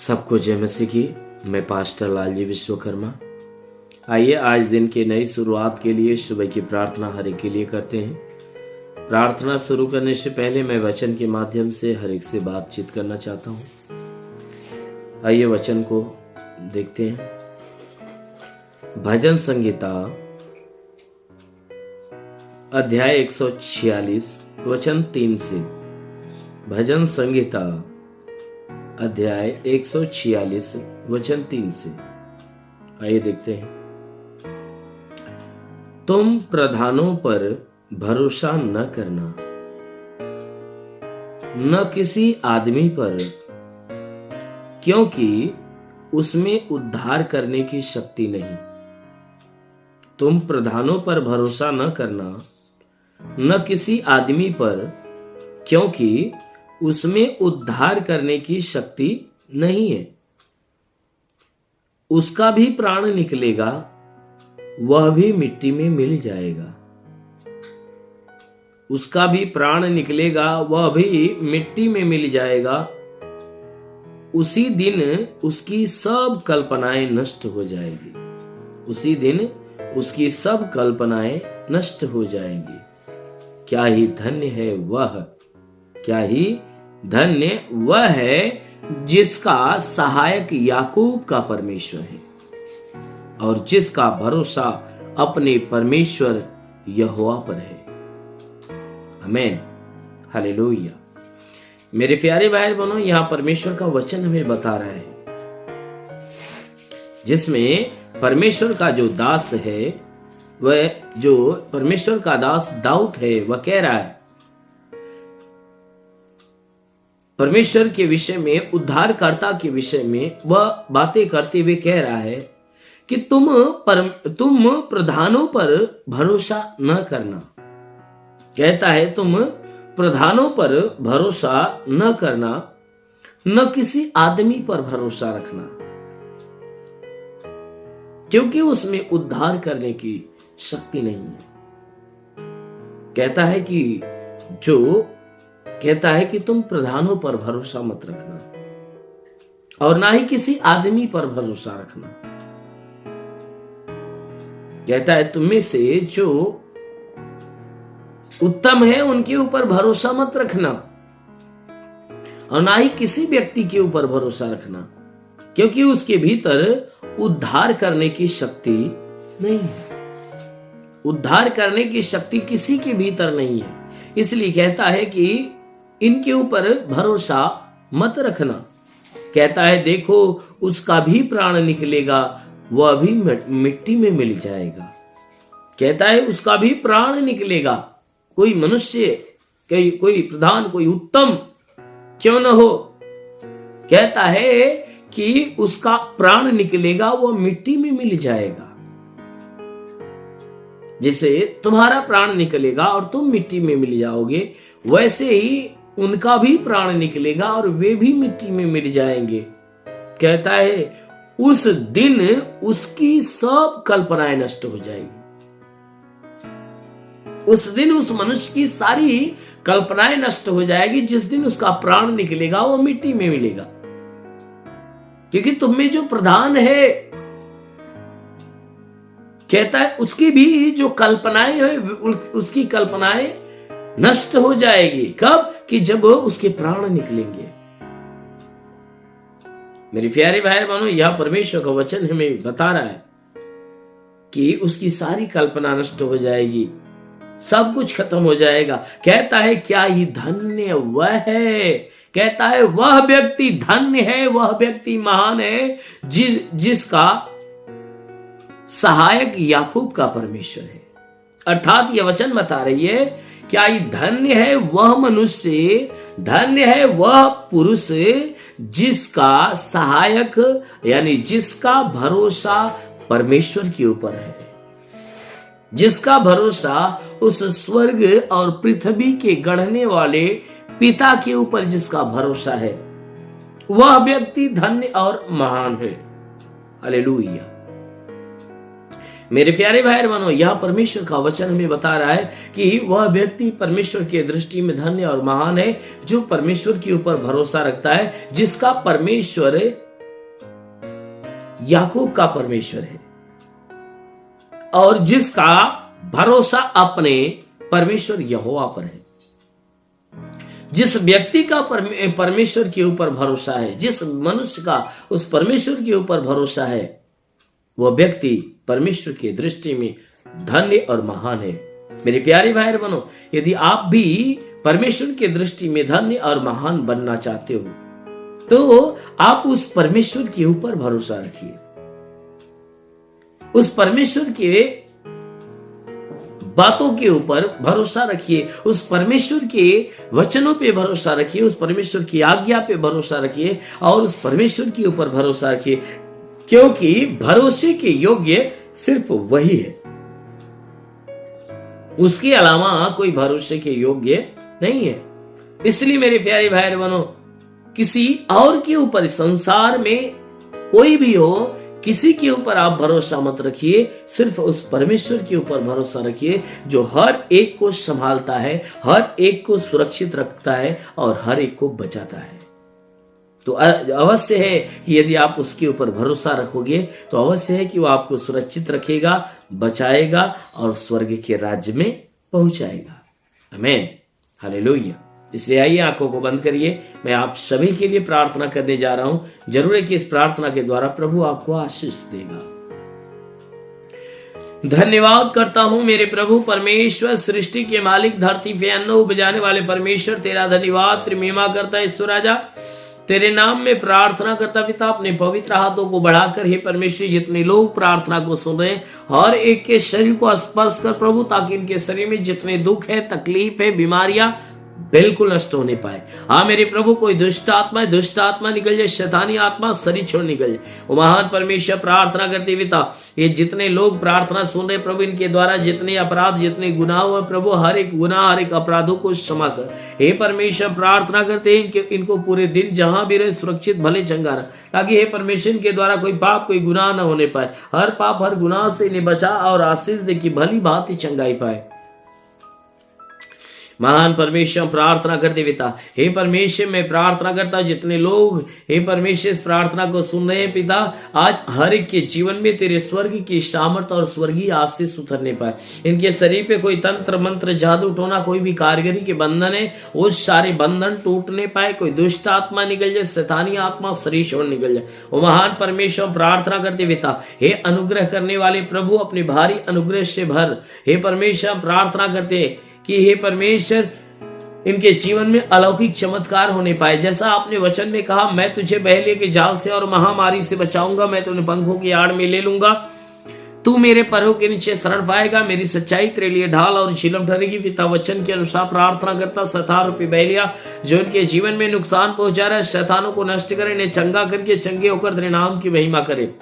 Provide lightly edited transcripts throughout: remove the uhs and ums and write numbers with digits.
सबको जय मसीह की। मैं पास्टर लालजी विश्वकर्मा। आइए आज दिन की नई शुरुआत के लिए सुबह की प्रार्थना हर एक के लिए करते हैं। प्रार्थना शुरू करने से पहले मैं वचन के माध्यम से हर एक से बातचीत करना चाहता हूँ। आइए वचन को देखते हैं। भजन संहिता अध्याय 146 वचन 3 से। भजन संहिता अध्याय 146 वचन 3 से। आइए देखते हैं। तुम प्रधानों पर भरोसा न करना, न किसी आदमी पर, क्योंकि उसमें उद्धार करने की शक्ति नहीं। तुम प्रधानों पर भरोसा न करना, न किसी आदमी पर, क्योंकि उसमें उद्धार करने की शक्ति नहीं है। उसका भी प्राण निकलेगा, वह भी मिट्टी में मिल जाएगा। उसका भी प्राण निकलेगा, वह भी मिट्टी में मिल जाएगा। उसी दिन उसकी सब कल्पनाएं नष्ट हो जाएगी। उसी दिन उसकी सब कल्पनाएं नष्ट हो जाएंगी। क्या ही धन्य है वह, क्या ही धन्य वह है जिसका सहायक याकूब का परमेश्वर है और जिसका भरोसा अपने परमेश्वर यहोवा पर है। आमीन, हालेलुया। मेरे प्यारे भाई बहनों, यहां परमेश्वर का वचन हमें बता रहा है, जिसमें परमेश्वर का जो दास है, वह जो परमेश्वर का दास दाऊद है, वह कह रहा है परमेश्वर के विषय में, उद्धारकर्ता के विषय में वह बातें करते हुए कह रहा है कि तुम प्रधानों पर भरोसा न करना। कहता है तुम प्रधानों पर भरोसा न करना, न किसी आदमी पर भरोसा रखना, क्योंकि उसमें उद्धार करने की शक्ति नहीं है। कहता है कि तुम प्रधानों पर भरोसा मत रखना और ना ही किसी आदमी पर भरोसा रखना। कहता है तुम में से जो उत्तम है उनके ऊपर भरोसा मत रखना और ना ही किसी व्यक्ति के ऊपर भरोसा रखना, क्योंकि उसके भीतर उद्धार करने की शक्ति नहीं है। उद्धार करने की शक्ति किसी के भीतर नहीं है। इसलिए कहता है कि इनके ऊपर भरोसा मत रखना। कहता है देखो, उसका भी प्राण निकलेगा, वह भी मिट्टी में मिल जाएगा। कहता है उसका भी प्राण निकलेगा। कोई मनुष्य, कोई प्रधान, कोई उत्तम क्यों न हो, कहता है कि उसका प्राण निकलेगा, वह मिट्टी में मिल जाएगा। जैसे तुम्हारा प्राण निकलेगा और तुम मिट्टी में मिल जाओगे, वैसे ही उनका भी प्राण निकलेगा और वे भी मिट्टी में मिल जाएंगे। कहता है उस दिन उसकी सब कल्पनाएं नष्ट हो जाएगी। उस दिन उस मनुष्य की सारी कल्पनाएं नष्ट हो जाएगी। जिस दिन उसका प्राण निकलेगा, वो मिट्टी में मिलेगा, क्योंकि तुम में जो प्रधान है, कहता है उसकी भी जो कल्पनाएं है, उसकी कल्पनाएं नष्ट हो जाएगी। कब? कि जब उसके प्राण निकलेंगे। मेरे प्यारे भाई बहनों, यह परमेश्वर का वचन हमें बता रहा है कि उसकी सारी कल्पना नष्ट हो जाएगी, सब कुछ खत्म हो जाएगा। कहता है क्या ही धन्य वह है। कहता है वह व्यक्ति धन्य है, वह व्यक्ति महान है जिसका सहायक याकूब का परमेश्वर है। अर्थात यह वचन बता रही है क्या ही धन्य है वह मनुष्य, धन्य है वह पुरुष जिसका सहायक यानी जिसका भरोसा परमेश्वर के ऊपर है, जिसका भरोसा उस स्वर्ग और पृथ्वी के गढ़ने वाले पिता के ऊपर जिसका भरोसा है, वह व्यक्ति धन्य और महान है। हालेलुया। मेरे प्यारे भाई बहनों, यह परमेश्वर का वचन हमें बता रहा है कि वह व्यक्ति परमेश्वर के दृष्टि में धन्य और महान है जो परमेश्वर के ऊपर भरोसा रखता है, जिसका परमेश्वर याकूब का परमेश्वर है और जिसका भरोसा अपने परमेश्वर यहोवा पर है। जिस व्यक्ति का परमेश्वर के ऊपर भरोसा है, जिस मनुष्य का उस परमेश्वर के ऊपर भरोसा है, वह व्यक्ति परमेश्वर की दृष्टि में धन्य और महान है। मेरे प्यारे भाई बहनों, यदि आप भी परमेश्वर की दृष्टि में धन्य और महान बनना चाहते हो तो आप उस परमेश्वर के ऊपर भरोसा रखिए, उस परमेश्वर के बातों के ऊपर भरोसा रखिए, उस परमेश्वर के वचनों पे भरोसा रखिए, उस परमेश्वर की आज्ञा पे भरोसा रखिए और उस परमेश्वर के ऊपर भरोसा रखिए, क्योंकि भरोसे के योग्य सिर्फ वही है, उसके अलावा कोई भरोसे के योग्य नहीं है। इसलिए मेरे प्यारे भाई बहनों, किसी और के ऊपर, संसार में कोई भी हो, किसी के ऊपर आप भरोसा मत रखिए, सिर्फ उस परमेश्वर के ऊपर भरोसा रखिए जो हर एक को संभालता है, हर एक को सुरक्षित रखता है और हर एक को बचाता है। तो अवश्य है कि यदि आप उसके ऊपर भरोसा रखोगे तो अवश्य है कि वो आपको सुरक्षित रखेगा, बचाएगा और स्वर्ग के राज्य में पहुंचाएगा। आमीन, हालेलुया। इसलिए आइए आंखों को बंद करिए, मैं आप सभी के लिए प्रार्थना करने जा रहा हूं। जरूर है कि इस प्रार्थना के द्वारा प्रभु आपको आशीष देगा। धन्यवाद करता हूं मेरे प्रभु परमेश्वर, सृष्टि के मालिक, धरती पे अन्न उपजाने वाले परमेश्वर, तेरा धन्यवाद, तेरी महिमा करता है ईश्वर राजा। तेरे नाम में प्रार्थना करता पिता, अपने पवित्र हाथों को बढ़ाकर हे परमेश्वर, जितने लोग प्रार्थना को सुन रहे हैं हर एक के शरीर को स्पर्श कर प्रभु, ताकि इनके शरीर में जितने दुख है, तकलीफ है, बीमारियां बिल्कुल नष्ट होने पाए। हाँ मेरे प्रभु, कोई दुष्ट आत्मा निकल जाए, शैतानी आत्मा शरीर छोड़ निकल जाए। वो महान परमेश्वर, प्रार्थना करते पिता, ये जितने लोग प्रार्थना सुन रहे प्रभु, इनके द्वारा जितने अपराध, जितने गुनाह हुए प्रभु, हर एक गुनाह, हर एक अपराधों को क्षमा कर। हे परमेश्वर, प्रार्थना करते हैं इनको पूरे दिन जहां भी रहे सुरक्षित भले चंगा रहे, ताकि हे परमेश्वर इनके द्वारा कोई पाप, कोई गुनाह न होने पाए। हर पाप, हर गुनाह से इन्हें बचा और आशीष दे कि भली बात ही चंगाई पाए। महान परमेश्वर, प्रार्थना करते पिता, हे परमेश्वर मैं प्रार्थना करता जितने लोग हे परमेश्वर इस प्रार्थना को सुन रहे हैं पिता, आज हर एक के जीवन में तेरे स्वर्ग की सामर्थ्य और स्वर्गीय आशीष उतरने पाए। इनके शरीर पे कोई तंत्र मंत्र, जादू टोना, कोई भी कारीगरी के बंधन है वो सारे बंधन टूटने पाए। कोई दुष्ट आत्मा निकल जाए, शैतानी आत्मा शरीर छोड़ निकल जाए। वो महान परमेश्वर, प्रार्थना करते पिता, हे अनुग्रह करने वाले प्रभु, अपने भारी अनुग्रह से भर। हे परमेश्वर, प्रार्थना करते कि हे परमेश्वर इनके जीवन में अलौकिक चमत्कार होने पाए। जैसा आपने वचन में कहा, मैं तुझे बहेलिये के जाल से और महामारी से बचाऊंगा, मैं तुम्हें पंखों की आड़ में ले लूंगा, तू मेरे पैरों के नीचे शरण पाएगा, मेरी सच्चाई तेरे लिए ढाल और झिलम ठहरेगी। पिता वचन के अनुसार प्रार्थना करता, शैतान रूपी बहेलिया जो इनके जीवन में नुकसान पहुंचा रहा है, शैतानों को नष्ट करे, इन्हें चंगा करके चंगे होकर तेरे नाम की महिमा करे।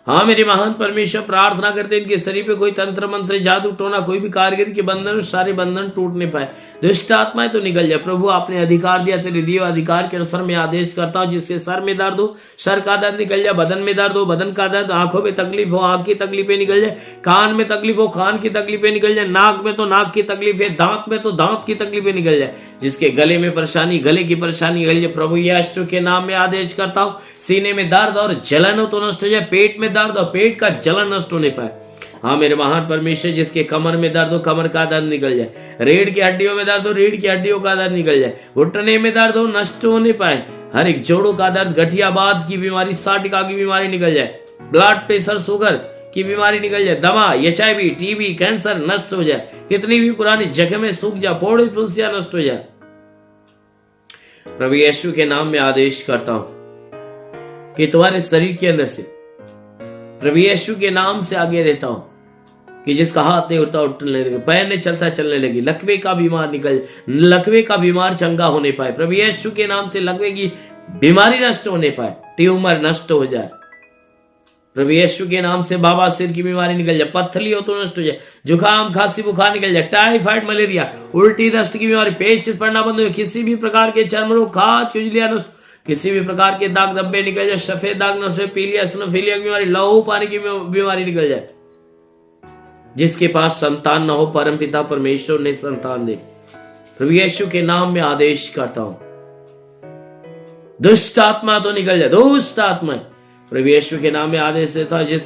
हाँ मेरे महान परमेश्वर, प्रार्थना करते इनके शरीर पे कोई तंत्र मंत्र, जादू टोना, कोई भी कारीगर के बंधन, सारे बंधन टूटने पाए। दुष्ट आत्माएं तो निकल जाए प्रभु, आपने अधिकार दिया, तेरे दिए अधिकार के अनुसार मैं आदेश करता हूँ, जिससे सर में दर्द हो सर का दर्द निकल जाए, बदन में दर्द हो बदन का दर्द, आंखों में तकलीफ हो आंख की तकलीफें निकल जाए, कान में तकलीफ हो कान की तकलीफें निकल जाए, नाक में तो नाक की तकलीफ है, दांत में तो दांत की तकलीफें निकल जाए, जिसके गले में परेशानी, गले की परेशानी निकल जाए प्रभु यीशु के नाम में आदेश करता हूँ। सीने में दर्द और जलन हो तो नष्ट हो जाए, पेट में दर्द और पेट का जलन नष्ट होने पाए। हाँ मेरे महान परमेश्वर, जिसके कमर में दर्द हो कमर का दर्द निकल जाए, रीढ़ की हड्डियों में दर्द हो रीढ़ की हड्डियों का दर्द निकल जाए, घुटने में दर्द हो नष्ट होने पाए, हर एक जोड़ों का दर्द, गठियाबाद की बीमारी, साटिका की बीमारी निकल जाए, ब्लड प्रेशर, शुगर की बीमारी निकल जाए, दमा, HIV, TB, कैंसर नष्ट हो जाए, कितनी भी पुरानी जख्में सूख जाए, फोड़ी फुंसियां नष्ट हो जाए। प्रभु यीशु के नाम में आदेश करता हूं कि तुम्हारे शरीर के अंदर से प्रभु यीशु के नाम से आगे देता हूं कि जिसका हाथ नहीं उठता उठने लगे, पैर नहीं चलता चलने लगी, लकवे का बीमार निकल, लकवे का बीमार चंगा होने पाए। प्रभु यीशु के नाम से लकवे की बीमारी नष्ट होने पाए, ट्यूमर नष्ट हो जाए। प्रभु यीशु के नाम से बाबा सिर की बीमारी निकल जाए, पत्थली हो तो नष्ट हो जाए, जुकाम खांसी बुखार निकल जाए, टाइफाइड मलेरिया उल्टी दस्त की बीमारी, पेट पड़ना बंद हो, किसी भी प्रकार के चर्म रोग, खाज खुजलियां नष्ट, किसी भी प्रकार के दाग धब्बे निकल जाए, सफेद दाग नष्ट, पीलिया स्नोफिलिया की बीमारी, लहू पानी की बीमारी निकल जाए। जिसके पास संतान न हो परम पिता परमेश्वर ने संतान दे, प्रभु यीशु के नाम में आदेश करता हूं, दुष्ट आत्मा तो निकल जाए, दुष्ट आत्मा प्रभु यीशु के नाम में आदेश देता है,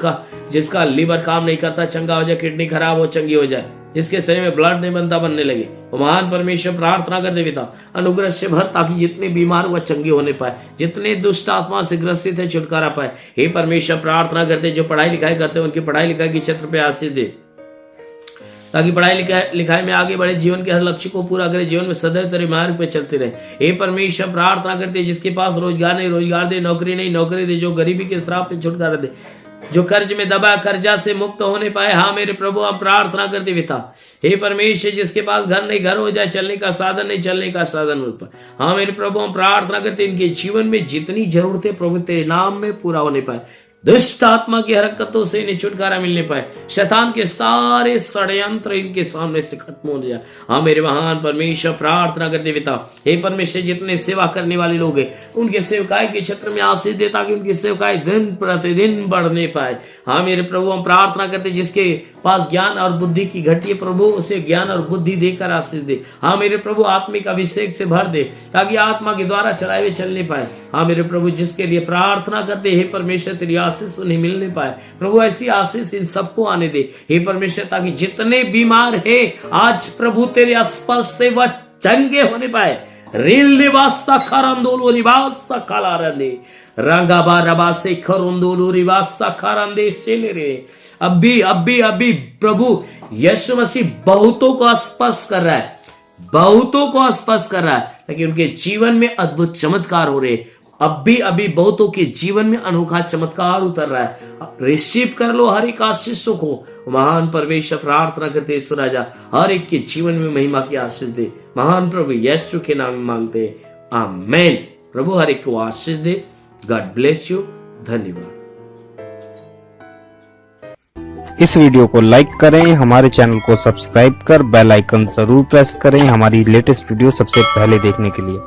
जिसका लीवर काम नहीं करता चंगा हो जाए, किडनी खराब हो चंगी हो जाए, जिसके शरीर में ब्लड नहीं बनता बनने लगे, वो महान परमेश्वर प्रार्थना कर दे पिता अनुग्रह से भर, ताकि जितने बीमार हुआ चंगे होने पाए, जितने दुष्ट आत्मा से ग्रसित है छुटकारा पाए। हे परमेश्वर प्रार्थना करते जो पढ़ाई लिखाई करते हैं उनकी पढ़ाई लिखाई के क्षेत्र पे आशीष दे, ताकि पढ़ाई लिखाई में आगे बढ़े, जीवन के हर लक्ष्य को पूरा करे, जीवन में सदैव तेरे मार्ग पे चलते रहे। हे परमेश्वर प्रार्थना करते जिसके पास रोजगार नहीं रोजगार दे, नौकरी नहीं नौकरी दे, जो गरीबी के श्राप से छुटकारा दे, जो कर्ज में दबा कर्जा से मुक्त होने पाए। हाँ मेरे प्रभु हम प्रार्थना करते पिता, हे परमेश्वर जिसके पास घर नहीं घर हो जाए, चलने का साधन नहीं चलने का साधन हो पाए। हाँ मेरे प्रभु हम प्रार्थना करते इनके जीवन में जितनी जरूरतें प्रभु तेरे नाम में पूरा होने पाए, दुष्ट आत्मा की हरकतों से इन्हें छुटकारा मिलने पाए, शैतान के सारे षड्यंत्र इनके सामने से खत्म हो जाए। हाँ मेरे महान परमेश्वर प्रार्थना करते पिता, हे परमेश्वर जितने सेवा करने वाले लोग हैं उनके सेवकाई के क्षेत्र में आशीष दे, ताकि उनकी सेवकाई दिन प्रतिदिन बढ़ने पाए। हाँ मेरे प्रभु हम प्रार्थना करते जिसके पास ज्ञान और बुद्धि की घटी है प्रभु उसे ज्ञान और बुद्धि देकर आशीष दे। हाँ मेरे प्रभु आत्मिक अभिषेक से भर दे, ताकि आत्मा के द्वारा चलाए हुए चलने पाए। हाँ मेरे प्रभु जिसके लिए प्रार्थना करते हे परमेश्वर तेरी आशीष उन्हें मिलने पाए, प्रभु ऐसी आशीष इन सबको आने दे हे परमेश्वर, ताकि जितने बीमार है आज प्रभु तेरे स्पर्श से वह चंगे होने पाए। रेल निवासा खरंदोलो निवासा कालारंदे रंगाबा रबा से खरंदोलो निवासा खरंदे शेलेरे। अभी प्रभु यीशु मसीह बहुतों को स्पर्श कर रहा है, बहुतों को स्पर्श कर रहा है, ताकि उनके जीवन में अद्भुत चमत्कार हो रहे। अभी बहुतों के जीवन में अनोखा चमत्कार उतर रहा है। रिसीव कर लो हर एक आशीषों को। महान परमेश्वर प्रार्थना करते ईश्वर राजा हर एक के जीवन में महिमा की आशीष दे। महान प्रभु यीशु के नाम में मांगते आमेन। प्रभु हर एक को आशीष दे। God bless you. धन्यवाद। इस वीडियो को लाइक करें, हमारे चैनल को सब्सक्राइब कर बेल आइकन जरूर प्रेस करें हमारी लेटेस्ट वीडियो सबसे पहले देखने के लिए।